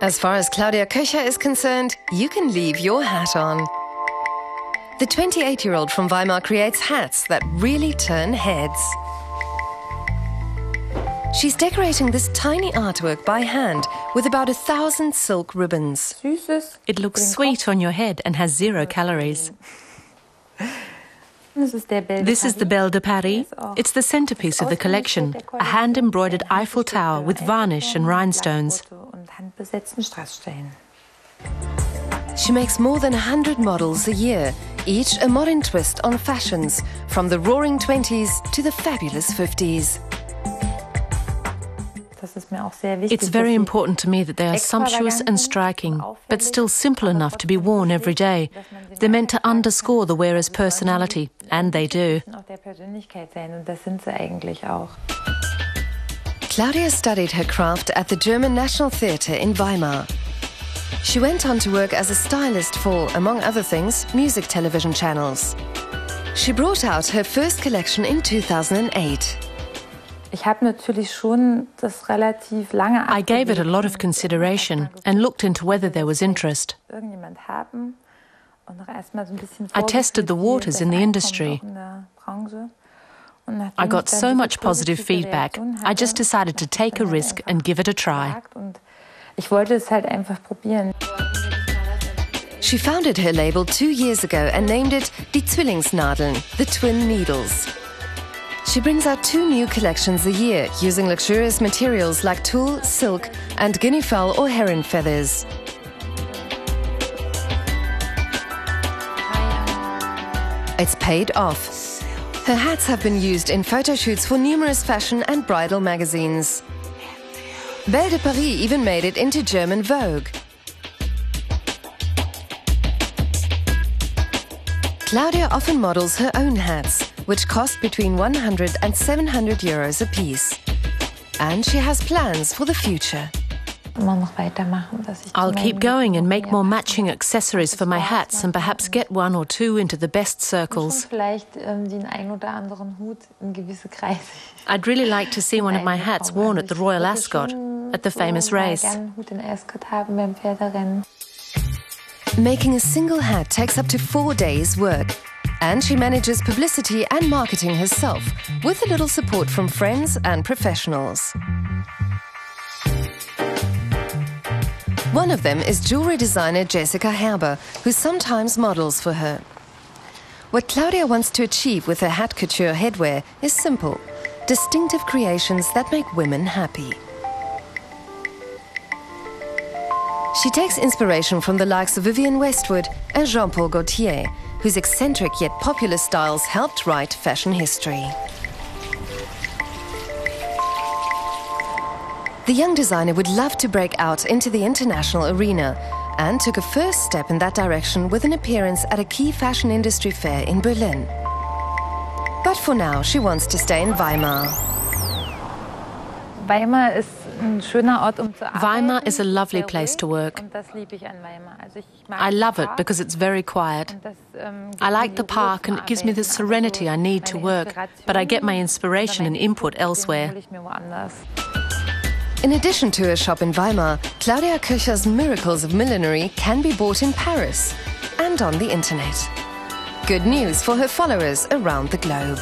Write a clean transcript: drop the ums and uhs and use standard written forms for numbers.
As far as Claudia Köcher is concerned, you can leave your hat on. The 28-year-old from Weimar creates hats that really turn heads. She's decorating this tiny artwork by hand with about 1,000 silk ribbons. It looks sweet on your head and has 0 calories. This is the Belle de Paris. It's the centerpiece of the collection, a hand-embroidered Eiffel Tower with varnish and rhinestones. She makes more than 100 models a year, each a modern twist on fashions, from the roaring 20s to the fabulous 50s. It's very important to me that they are sumptuous and striking, but still simple enough to be worn every day. They're meant to underscore the wearer's personality, and they do. Claudia studied her craft at the German National Theatre in Weimar. She went on to work as a stylist for, among other things, music television channels. She brought out her first collection in 2008. I gave it a lot of consideration and looked into whether there was interest. I tested the waters in the industry. I got so much positive feedback, I just decided to take a risk and give it a try. She founded her label 2 years ago and named it Die Zwillingsnadeln, the Twin Needles. She brings out 2 new collections a year, using luxurious materials like tulle, silk and guinea fowl or heron feathers. It's paid off. Her hats have been used in photo shoots for numerous fashion and bridal magazines. Belle de Paris even made it into German Vogue. Claudia often models her own hats, which cost between 100 and 700 euros a piece. And she has plans for the future. I'll keep going and make more matching accessories for my hats and perhaps get 1 or 2 into the best circles. I'd really like to see one of my hats worn at the Royal Ascot, at the famous race. Making a single hat takes up to 4 days' work. And she manages publicity and marketing herself, with a little support from friends and professionals. One of them is jewelry designer Jessica Herber, who sometimes models for her. What Claudia wants to achieve with her hat couture headwear is simple: distinctive creations that make women happy. She takes inspiration from the likes of Vivienne Westwood and Jean-Paul Gaultier, whose eccentric yet popular styles helped write fashion history. The young designer would love to break out into the international arena and took a first step in that direction with an appearance at a key fashion industry fair in Berlin. But for now, she wants to stay in Weimar. Weimar is a lovely place to work. I love it because it's very quiet. I like the park and it gives me the serenity I need to work, but I get my inspiration and input elsewhere. In addition to a shop in Weimar, Claudia Köcher's miracles of millinery can be bought in Paris and on the internet. Good news for her followers around the globe.